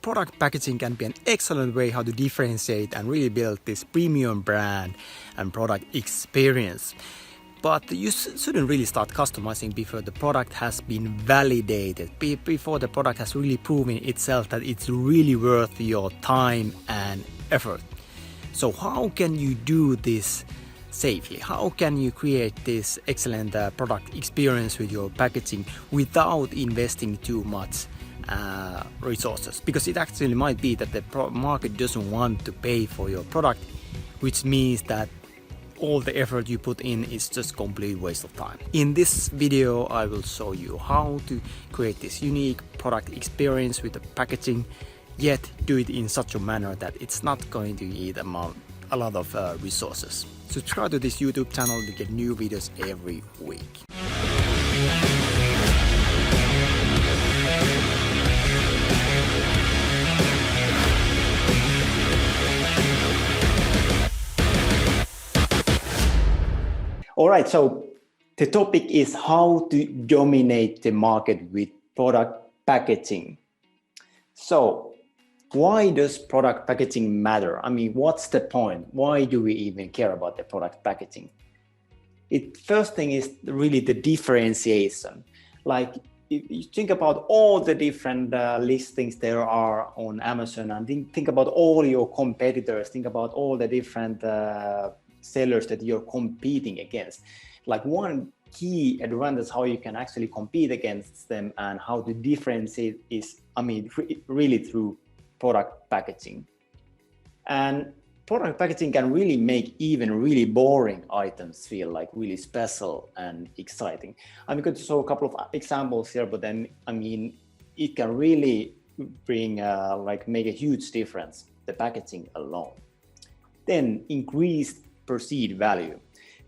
product packaging can be an excellent way how to differentiate and really build this premium brand and product experience. But you shouldn't really start customizing before the product has been validated, before the product has really proven itself that it's really worth your time and effort. So how can you do this safely? How can you create this excellent product experience with your packaging without investing too much resources? Because it actually might be that the market doesn't want to pay for your product, which means that all the effort you put in is just complete waste of time. In this video, I will show you how to create this unique product experience with the packaging, yet do it in such a manner that it's not going to eat a lot of resources. Subscribe to this YouTube channel to get new videos every week. Alright, so the topic is how to dominate the market with product packaging. So why does product packaging matter? I mean, what's the point? Why do we even care about the product packaging? First thing is really the differentiation. Like if you think about all the different listings there are on Amazon, and think about all your competitors, think about all the different sellers that you're competing against. Like one key advantage how you can actually compete against them and how to differentiate is, I mean, really through product packaging. And product packaging can really make even really boring items feel like really special and exciting. I'm going to show a couple of examples here, but then, I mean, it can really bring, make a huge difference, the packaging alone. Then increased perceived value,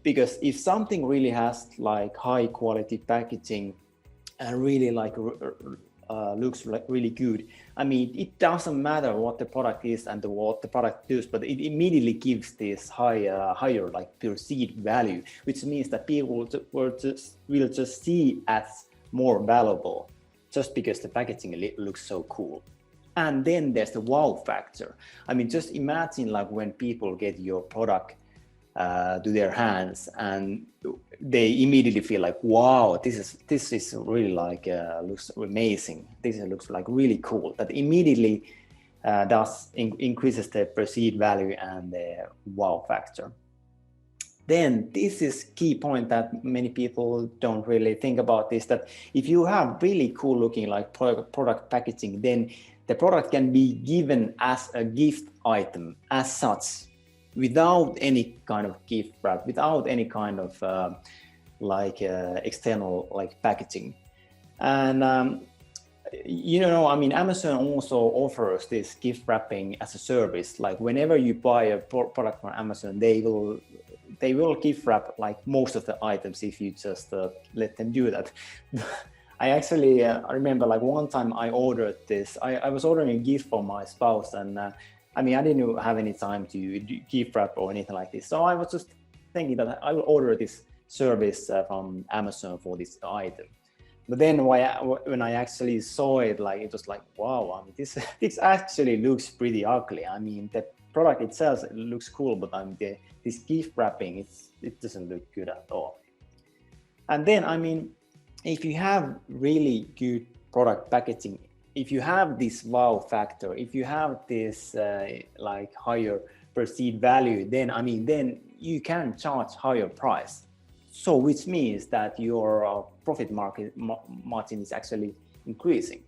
because if something really has like high quality packaging and really like looks like really good, I mean, it doesn't matter what the product is and what the product does, but it immediately gives this higher like perceived value, which means that people will just see as more valuable just because the packaging looks so cool. And then there's the wow factor. I mean, just imagine like when people get your product to their hands and they immediately feel like, wow, this is really like looks amazing, this looks like really cool. That immediately increases the perceived value and the wow factor. Then this is key point that many people don't really think about, is that if you have really cool looking like product packaging, then the product can be given as a gift item as such, without any kind of gift wrap, without any kind of external like packaging. And you know, I mean, Amazon also offers this gift wrapping as a service. Like whenever you buy a product from Amazon, they will gift wrap like most of the items if you just let them do that. I actually I remember like one time I ordered this. I was ordering a gift for my spouse, and I mean, I didn't have any time to gift wrap or anything like this. So I was just thinking that I will order this service from Amazon for this item. But then when I actually saw it, like it was like, wow, I mean, this actually looks pretty ugly. I mean, the product itself, it looks cool, but this gift wrapping, it doesn't look good at all. And then, I mean, if you have really good product packaging, if you have this wow factor, if you have this like higher perceived value, then I mean, then you can charge higher price. So which means that your profit margin is actually increasing.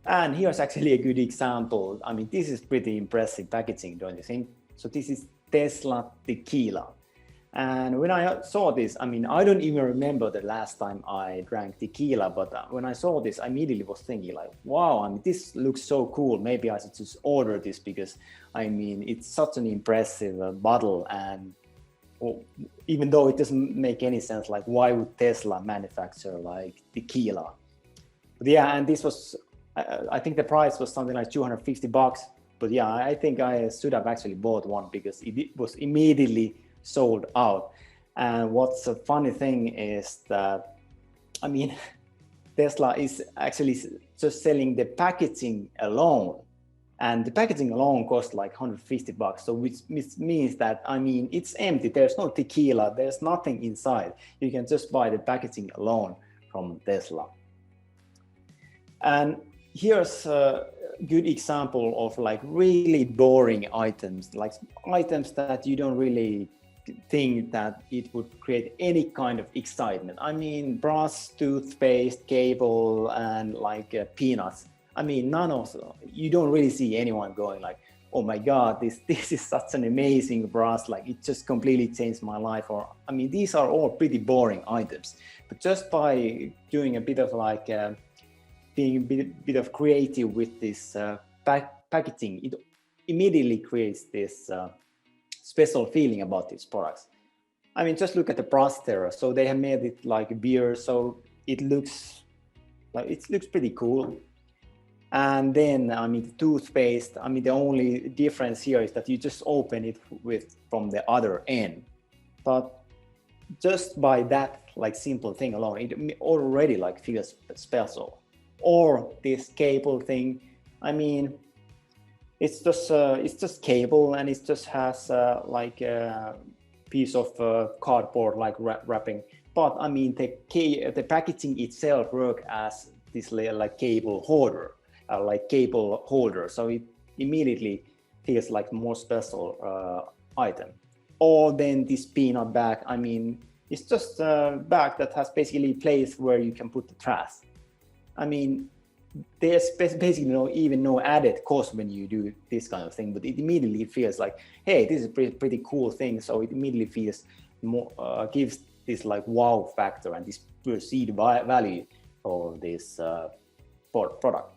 And here's actually a good example. I mean, this is pretty impressive packaging, don't you think? So this is Tesla tequila. And when I saw this, I mean, I don't even remember the last time I drank tequila, but when I saw this, I immediately was thinking like, wow, I mean, this looks so cool. Maybe I should just order this, because I mean, it's such an impressive bottle. And even though it doesn't make any sense, like why would Tesla manufacture like tequila? But yeah, and this was, I think the price was something like $250. But yeah, I think I should have actually bought one, because it was immediately sold out. And what's a funny thing is that, I mean, Tesla is actually just selling the packaging alone. And the packaging alone costs like $150. So which means that, I mean, it's empty. There's no tequila, there's nothing inside. You can just buy the packaging alone from Tesla. And here's a good example of like really boring items, like items that you don't really think that it would create any kind of excitement. I mean, brush, toothpaste, cable, and like peanuts. I mean, none of them, you don't really see anyone going like, oh my God, this is such an amazing brush, like it just completely changed my life. Or, I mean, these are all pretty boring items, but just by doing a bit of like, being a bit of creative with this packaging, it immediately creates this special feeling about these products. I mean, just look at the brush there. So they have made it like beer, so it looks pretty cool. And then, I mean, the toothpaste, I mean, the only difference here is that you just open it from the other end. But just by that like simple thing alone, it already like feels special. Or this cable thing, I mean, it's just cable, and it just has like a piece of cardboard like wrapping. But I mean, the packaging itself works as this like cable holder. So it immediately feels like more special item. Or then this peanut bag, I mean, it's just a bag that has basically a place where you can put the trash. I mean, there's basically no added cost when you do this kind of thing, but it immediately feels like, hey, this is a pretty cool thing. So it immediately feels more, gives this like wow factor and this perceived value for this product.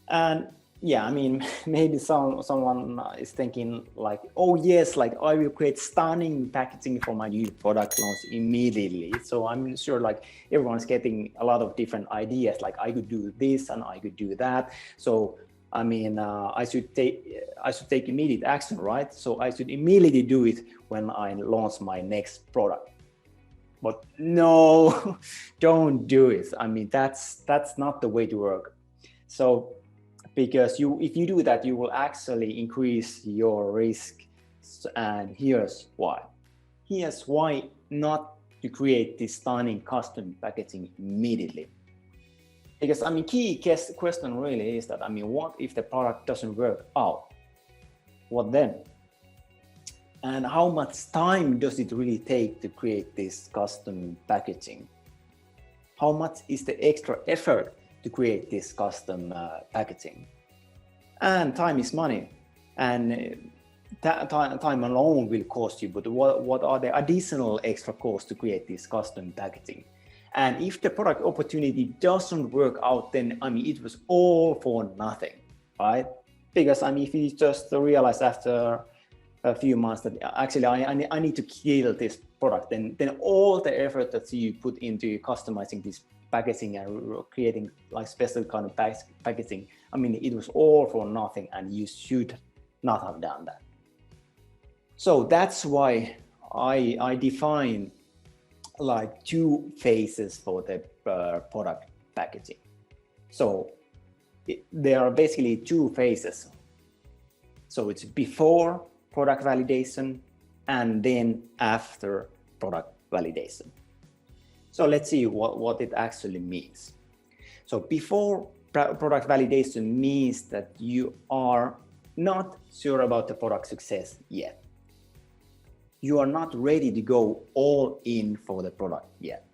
And yeah, I mean, maybe someone is thinking like, oh yes, like I will create stunning packaging for my new product launch immediately. So I'm sure like everyone's getting a lot of different ideas, like I could do this and I could do that. So I mean, I should take immediate action, right? So I should immediately do it when I launch my next product. But no, don't do it. I mean, that's not the way to work. So because if you do that, you will actually increase your risk. And here's why. Here's why not to create this stunning custom packaging immediately. Because I mean, key question really is that, I mean, what if the product doesn't work out? What then? And how much time does it really take to create this custom packaging? How much is the extra effort to create this custom packaging? And time is money, and time alone will cost you, but what are the additional extra costs to create this custom packaging? And if the product opportunity doesn't work out, then I mean, it was all for nothing, right? Because I mean, if you just realize after a few months that actually I need to kill this product, then all the effort that you put into customizing this packaging and creating like special kind of packaging, I mean, it was all for nothing, and you should not have done that. So that's why I define like two phases for the product packaging. So there are basically two phases. So it's before product validation and then after product validation. So let's see what it actually means. So before product validation means that you are not sure about the product success yet. You are not ready to go all in for the product yet.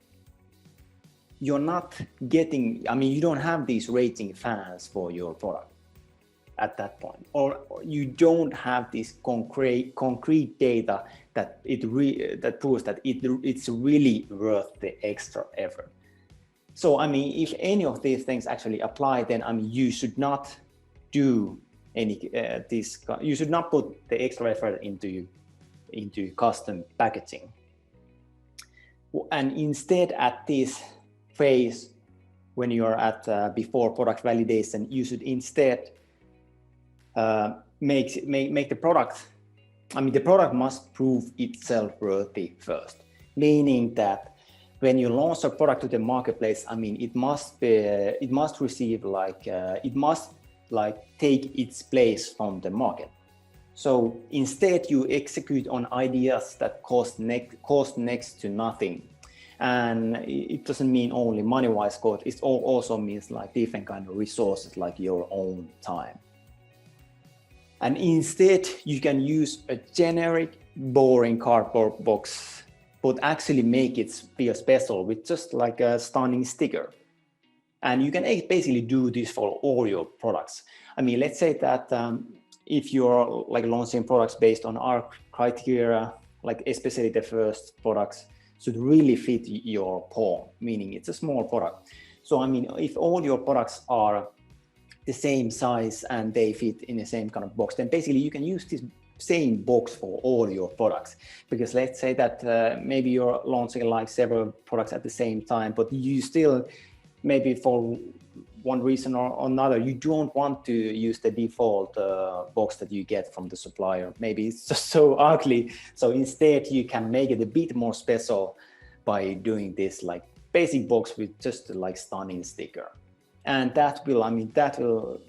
You're not getting, I mean, you don't have these raging fans for your product at that point, or you don't have this concrete data that that proves that it's really worth the extra effort. So I mean, if any of these things actually apply, then I mean, you should not do any you should not put the extra effort into custom packaging. And instead, at this phase, when you're at before product validation, you should instead make the product, I mean, the product must prove itself worthy first, meaning that when you launch a product to the marketplace, I mean, it must receive it must take its place from the market. So instead, you execute on ideas that cost next to nothing. And it doesn't mean only money-wise cost, it also means like different kind of resources, like your own time. And instead, you can use a generic, boring cardboard box, but actually make it feel special with just like a stunning sticker. And you can basically do this for all your products. I mean, let's say that if you're like launching products based on our criteria, like especially the first products should really fit your paw, meaning it's a small product. So, I mean, if all your products are the same size and they fit in the same kind of box, then basically you can use this same box for all your products. Because let's say that maybe you're launching like several products at the same time, but you still, maybe for one reason or another, you don't want to use the default box that you get from the supplier. Maybe it's just so ugly. So instead you can make it a bit more special by doing this like basic box with just like stunning sticker. And that will, I mean, that will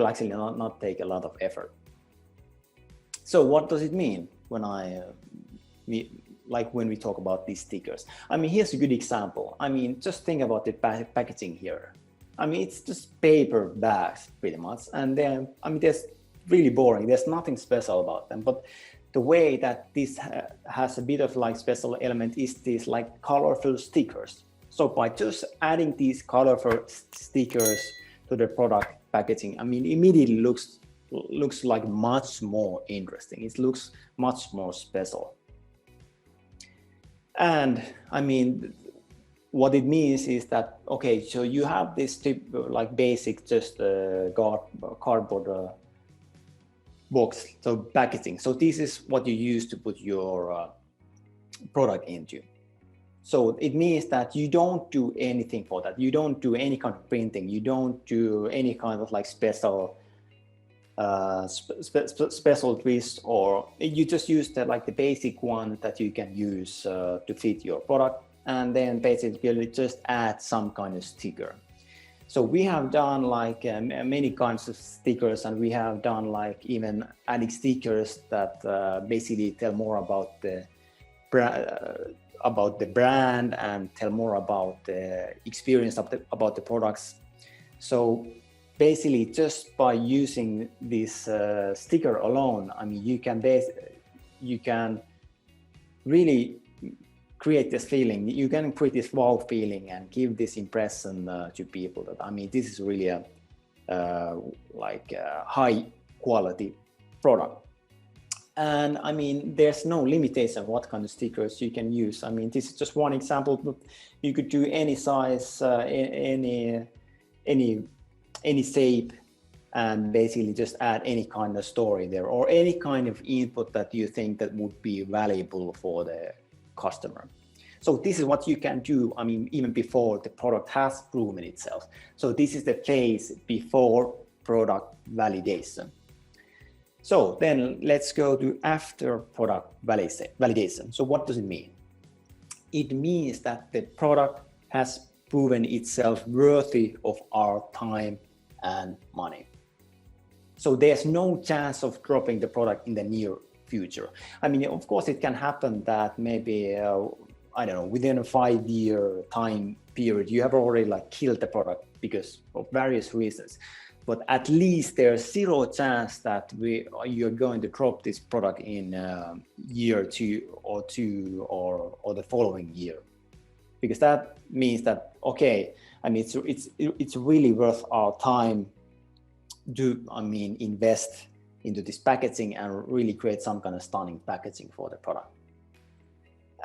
actually not take a lot of effort. So what does it mean when when we talk about these stickers? I mean, here's a good example. I mean, just think about the packaging here. I mean, it's just paper bags pretty much. And then, I mean, there's really boring. There's nothing special about them. But the way that this has a bit of like special element is these like colorful stickers. So by just adding these colorful stickers to the product packaging, I mean, immediately looks like much more interesting. It looks much more special. And I mean, what it means is that, okay, so you have this like basic just cardboard box, so packaging. So this is what you use to put your product into. So it means that you don't do anything for that. You don't do any kind of printing. You don't do any kind of like special twist, or you just use the basic one that you can use to fit your product, and then basically just add some kind of sticker. So we have done like many kinds of stickers, and we have done like even adding stickers that basically tell more about the brand and tell more about the experience about the products. So basically, just by using this sticker alone, I mean, you can really create this feeling. You can create this wow feeling and give this impression to people that, I mean, this is really a high quality product. And I mean, there's no limitation what kind of stickers you can use. I mean, this is just one example, but you could do any size, any shape, and basically just add any kind of story there, or any kind of input that you think that would be valuable for the customer. So this is what you can do, I mean, even before the product has proven itself. So this is the phase before product validation. So then let's go to after product validation. So what does it mean? It means that the product has proven itself worthy of our time and money. So there's no chance of dropping the product in the near future. I mean, of course, it can happen that maybe, I don't know, within a 5-year time period, you have already like killed the product because of various reasons. But at least there's zero chance that you're going to drop this product in year two or the following year, because that means that, okay, I mean, it's really worth our time to, I mean, invest into this packaging and really create some kind of stunning packaging for the product.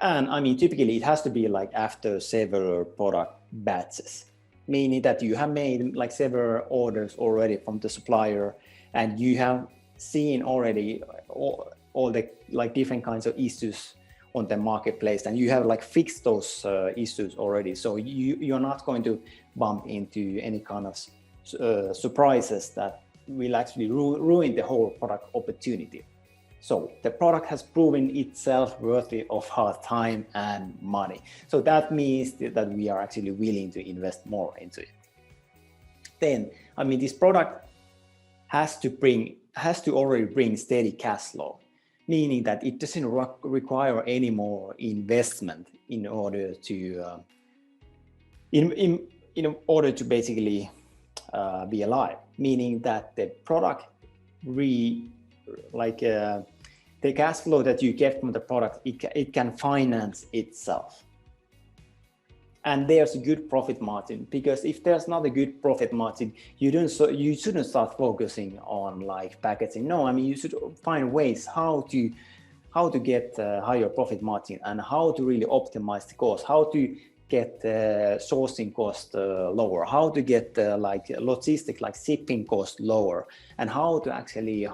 And I mean, typically it has to be like after several product batches, meaning that you have made like several orders already from the supplier, and you have seen already all the like different kinds of issues on the marketplace, and you have like fixed those issues already. So you're not going to bump into any kind of surprises that will actually ruin the whole product opportunity. So the product has proven itself worthy of our time and money. So that means that we are actually willing to invest more into it. Then, I mean, this product has to already bring steady cash flow, meaning that it doesn't require any more investment in order to in order to basically be alive. Meaning that the product the cash flow that you get from the product, it can finance itself. And there's a good profit margin, because if there's not a good profit margin, you shouldn't start focusing on like packaging. No, I mean, you should find ways how to get higher profit margin, and how to really optimize the cost, how to get sourcing cost lower, how to get like logistics, like shipping cost lower, and how to actually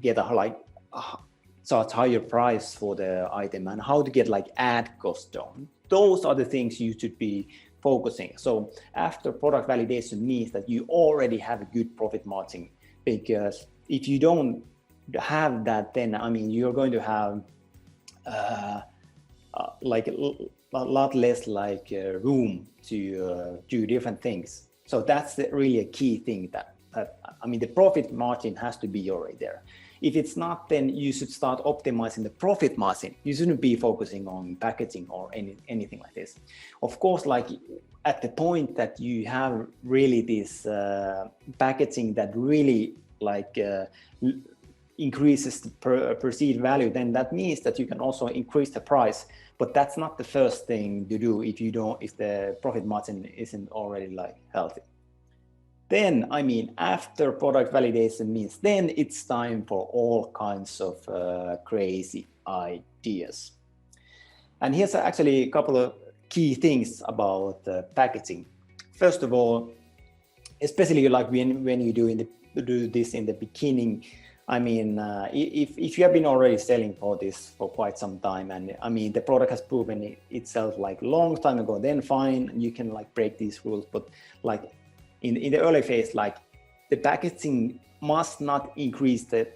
get such higher price for the item, and how to get like ad cost down. Those are the things you should be focusing. So after product validation means that you already have a good profit margin, because if you don't have that, then I mean, you're going to have like a lot less like room to do different things. So that's really a key thing, that I mean, the profit margin has to be already there. If it's not, then you should start optimizing the profit margin. You shouldn't be focusing on packaging or anything like this. Of course, like at the point that you have really this packaging that really like increases the perceived value, then that means that you can also increase the price. But that's not the first thing to do if the profit margin isn't already like healthy. Then, I mean, after product validation means then it's time for all kinds of crazy ideas. And here's actually a couple of key things about packaging. First of all, especially like when you do this in the beginning, I mean, if you have been already selling for this for quite some time, and I mean, the product has proven itself like long time ago, then fine, you can like break these rules. But like in the early phase, like the packaging must not increase the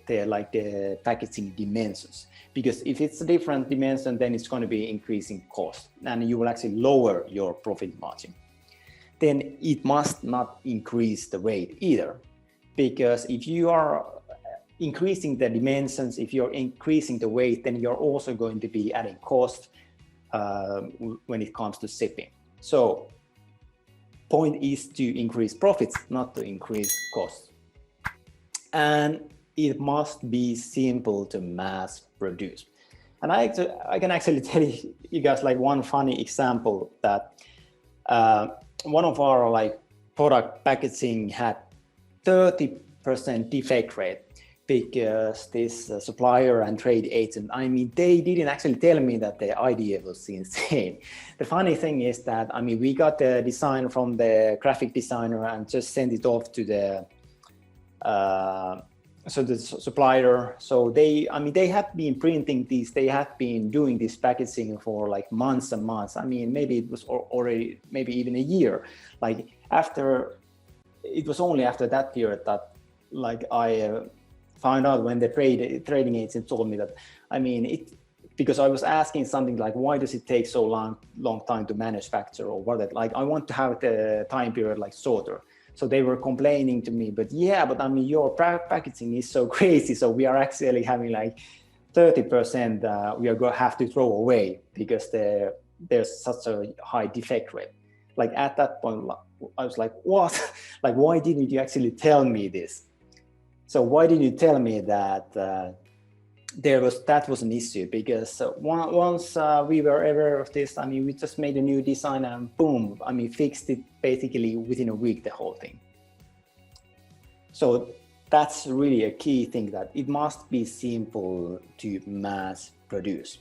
packaging dimensions, because if it's a different dimension, then it's going to be increasing cost, and you will actually lower your profit margin. Then it must not increase the weight either, because if you are increasing the dimensions, if you're increasing the weight, then you're also going to be adding cost when it comes to shipping. So point is to increase profits, not to increase costs. And it must be simple to mass produce. And I can actually tell you guys like one funny example, that one of our like product packaging had 30% defect rate, because this supplier and trade agent, I mean, they didn't actually tell me that the idea was insane. The funny thing is that, I mean, we got the design from the graphic designer and just sent it off to the supplier. So they have been printing these, they have been doing this packaging for like months and months. I mean, maybe it was already, maybe even a year. Like it was only after that period that like I found out, when the trading agent told me that, I mean, because I was asking something like, why does it take so long time to manufacture, or what? Like, I want to have the time period like shorter. So they were complaining to me, but I mean, your packaging is so crazy. So we are actually having like 30% we are going to have to throw away, because there's such a high defect rate. Like at that point, I was like, what? Like, why didn't you actually tell me this? So why didn't you tell me that that was an issue? Because once we were aware of this, I mean, we just made a new design and boom, I mean, fixed it basically within a week, the whole thing. So that's really a key thing, that it must be simple to mass produce.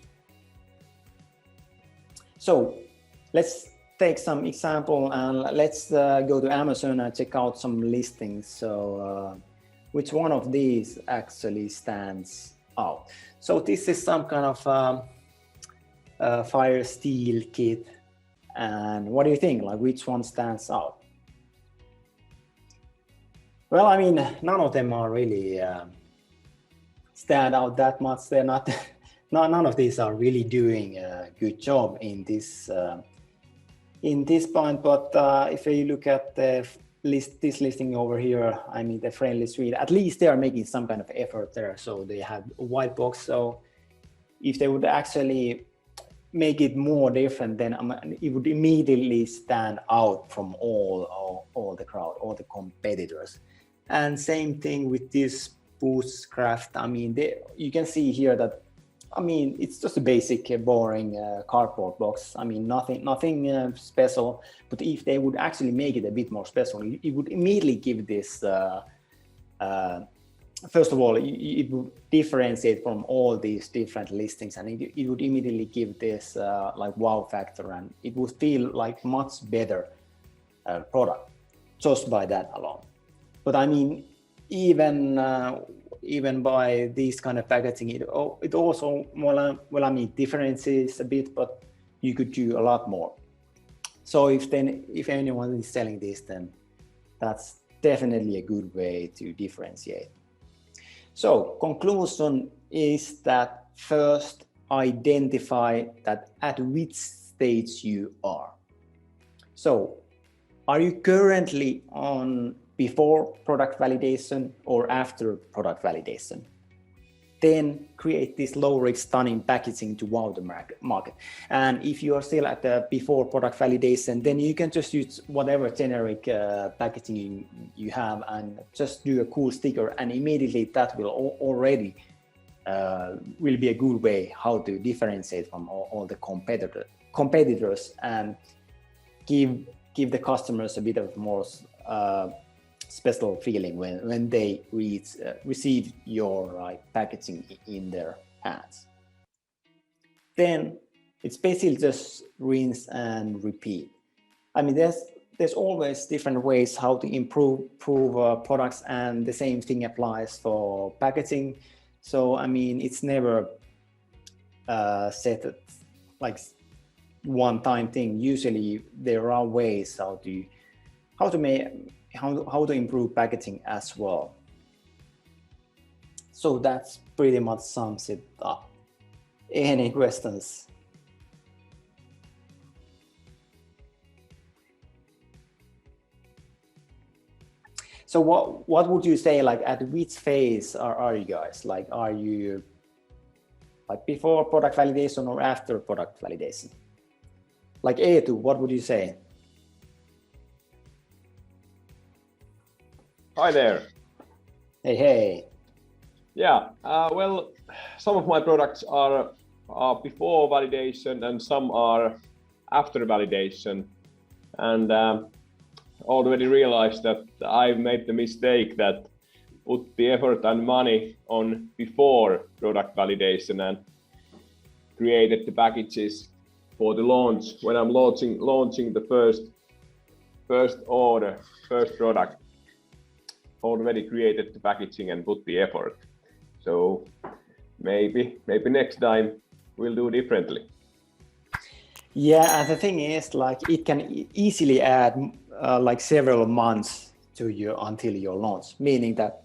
So let's take some example, and let's go to Amazon and check out some listings. So which one of these actually stands out? So this is some kind of fire steel kit, and what do you think? Like, which one stands out? Well, I mean, none of them are really stand out that much. They're not, none of these are really doing a good job in this point. But if you look at the this listing over here, I mean the friendly suite, at least they are making some kind of effort there. So they have a white box. So if they would actually make it more different, then it would immediately stand out from all the crowd, all the competitors. And same thing with this Boostcraft. I mean, you can see here that, I mean, it's just a basic, boring cardboard box. I mean, nothing special. But if they would actually make it a bit more special, it would immediately give this. First of all, it would differentiate from all these different listings, and it would immediately give this like wow factor, and it would feel like much better product just by that alone. But I mean, even by this kind of packaging, it also, well, I mean, differentiates a bit, but you could do a lot more. So if anyone is selling this, then that's definitely a good way to differentiate. So conclusion is that first identify that at which stage you are. So are you currently on before product validation or after product validation? Then create this low-risk stunning packaging to wow the market. And if you are still at the before product validation, then you can just use whatever generic packaging you have and just do a cool sticker, and immediately that will already will be a good way how to differentiate from all the competitors and give the customers a bit of more special feeling when they receive your packaging in their hands. Then it's basically just rinse and repeat. I mean, there's always different ways how to improve products, and the same thing applies for packaging. So I mean, it's never set like one-time thing. Usually there are ways how to improve packaging as well. So that's pretty much sums it up. Any questions? So what would you say, like at which phase are you guys? Like, are you like before product validation or after product validation? Like Eetu, what would you say? Hi there. Hey. Yeah, well, some of my products are before validation and some are after validation. And already realized that I've made the mistake that put the effort and money on before product validation and created the packages for the launch when I'm launching the first product. Already created the packaging and put the effort. So maybe next time we'll do differently. Yeah, and the thing is, like, it can easily add like several months to you until your launch. Meaning that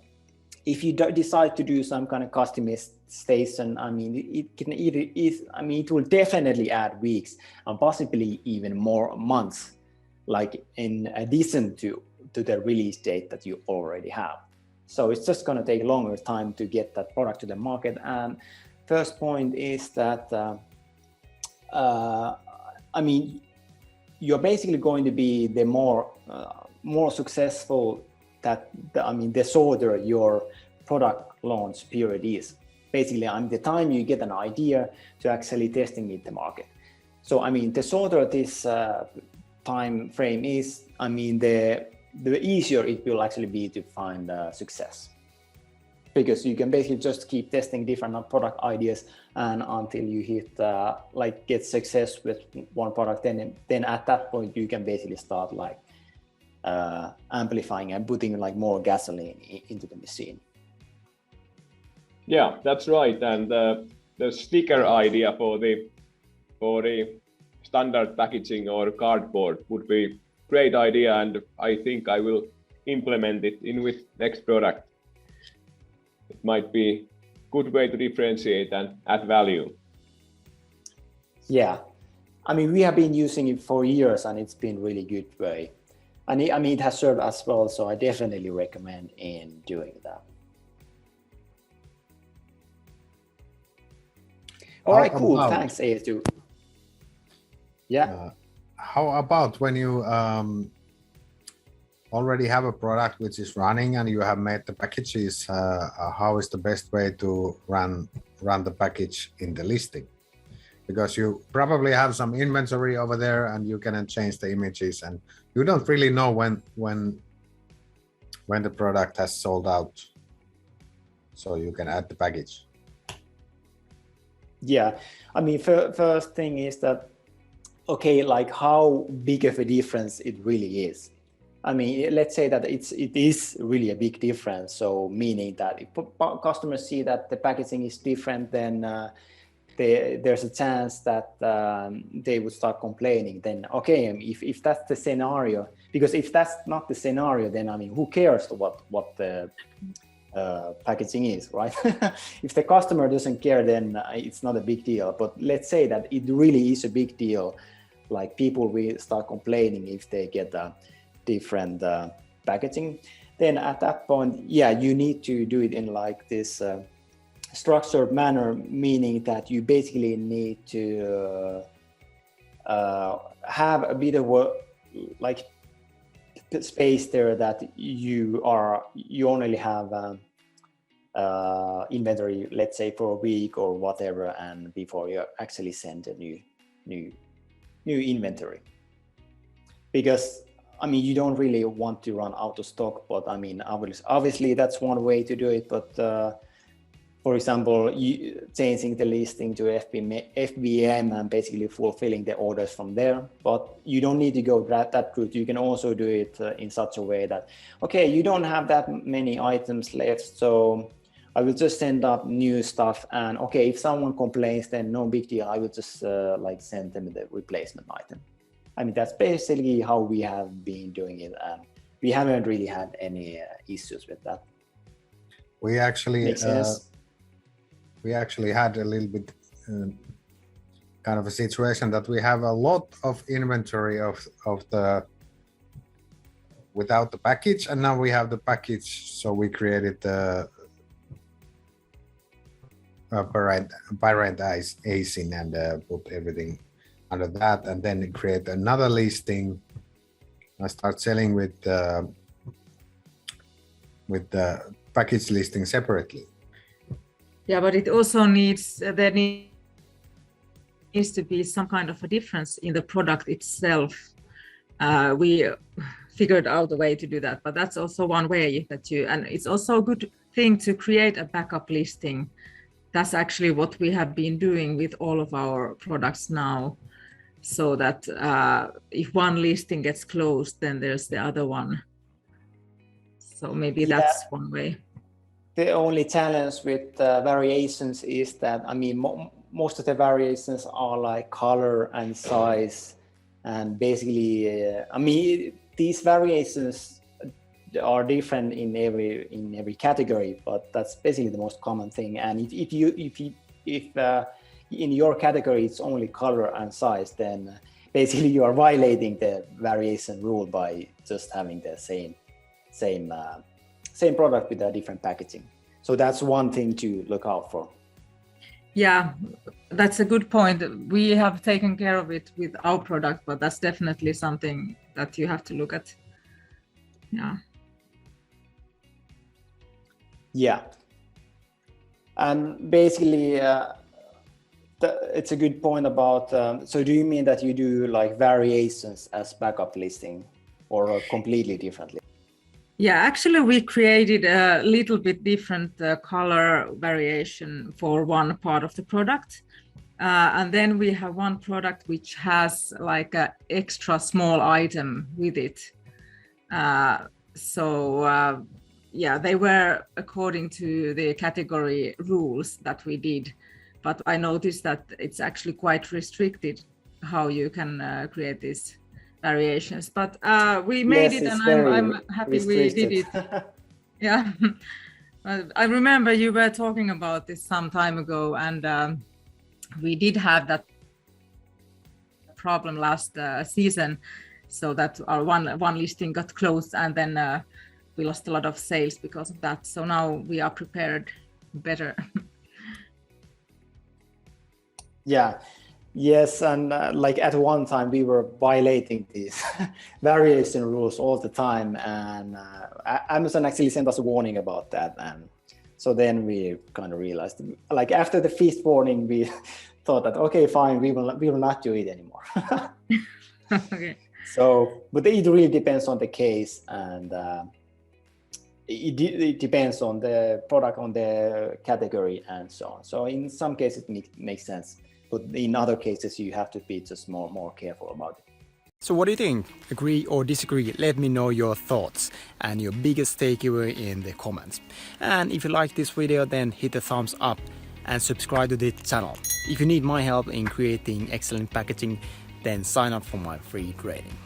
if you decide to do some kind of customization, I mean, it will definitely add weeks and possibly even more months, like in addition to the release date that you already have. So it's just going to take longer time to get that product to the market. And first point is that, I mean, you're basically going to be the more successful the shorter your product launch period is. Basically, the time you get an idea to actually testing it in the market. So, I mean, the shorter this time frame is, I mean, the easier it will actually be to find success, because you can basically just keep testing different product ideas, and until you hit get success with one product, then at that point you can basically start amplifying and putting more gasoline into the machine. Yeah, that's right. And the sticker idea for the standard packaging or cardboard would be great idea, and I think I will implement it in with next product. It might be good way to differentiate and add value. Yeah, I mean, we have been using it for years and it's been really good way. And it has served us well, so I definitely recommend in doing that. All right, cool. Thanks, AS2. Yeah. How about when you already have a product which is running and you have made the packages, how is the best way to run the package in the listing? Because you probably have some inventory over there and you cannot change the images and you don't really know when the product has sold out. So you can add the package. Yeah, I mean, first thing is that, okay, like how big of a difference it really is. I mean, let's say that it is really a big difference. So meaning that if customers see that the packaging is different, then there's a chance that they would start complaining. Then, okay, if that's the scenario, because if that's not the scenario, then I mean, who cares what the packaging is, right? If the customer doesn't care, then it's not a big deal. But let's say that it really is a big deal. Like people will start complaining if they get a different packaging. Then at that point, yeah, you need to do it in like this structured manner, meaning that you basically need to have a bit of a like space there that you only have inventory, let's say for a week or whatever, and before you actually send a new inventory. Because I mean, you don't really want to run out of stock, but I mean, obviously that's one way to do it. But for example, changing the listing to FBM and basically fulfilling the orders from there. But you don't need to go that route. You can also do it in such a way that, okay, you don't have that many items left, so I will just send up new stuff. And okay, if someone complains, then no big deal. I will just like send them the replacement item. I mean, that's basically how we have been doing it. And we haven't really had any issues with that. We actually had a little bit kind of a situation that we have a lot of inventory of the without the package, and now we have the package. So we created the parentheses and put everything under that, and then create another listing. I start selling with the package listing separately. Yeah, but it also needs there needs to be some kind of a difference in the product itself. We figured out a way to do that, but that's also one way that and it's also a good thing to create a backup listing. That's actually what we have been doing with all of our products now, so that if one listing gets closed, then there's the other one. So maybe that's one way. The only challenge with variations is that, I mean, most of the variations are like color and size, and basically, I mean, these variations are different in every category, but that's basically the most common thing. And if in your category it's only color and size, then basically you are violating the variation rule by just having the same product with a different packaging. So that's one thing to look out for. Yeah, that's a good point. We have taken care of it with our product, but that's definitely something that you have to look at. Yeah. Yeah. And basically, it's a good point about, so do you mean that you do like variations as backup listing or completely differently? Yeah, actually we created a little bit different color variation for one part of the product. And then we have one product which has like an extra small item with it. Yeah, they were according to the category rules that we did. But I noticed that it's actually quite restricted how you can create these variations, but we made it, and I'm happy restricted. We did it. Yeah, I remember you were talking about this some time ago, and we did have that problem last season, so that our one listing got closed, and then we lost a lot of sales because of that. So now we are prepared better. Yeah. Yes, and like at one time we were violating these variation rules all the time, and Amazon actually sent us a warning about that, and so then we kind of realized, like after the feast warning, we thought that okay, fine, we will not do it anymore. Okay. So, but it really depends on the case, and it depends on the product, on the category, and so on. So in some cases it makes sense. But in other cases, you have to be just more careful about it. So what do you think? Agree or disagree? Let me know your thoughts and your biggest takeaway in the comments. And if you like this video, then hit the thumbs up and subscribe to this channel. If you need my help in creating excellent packaging, then sign up for my free training.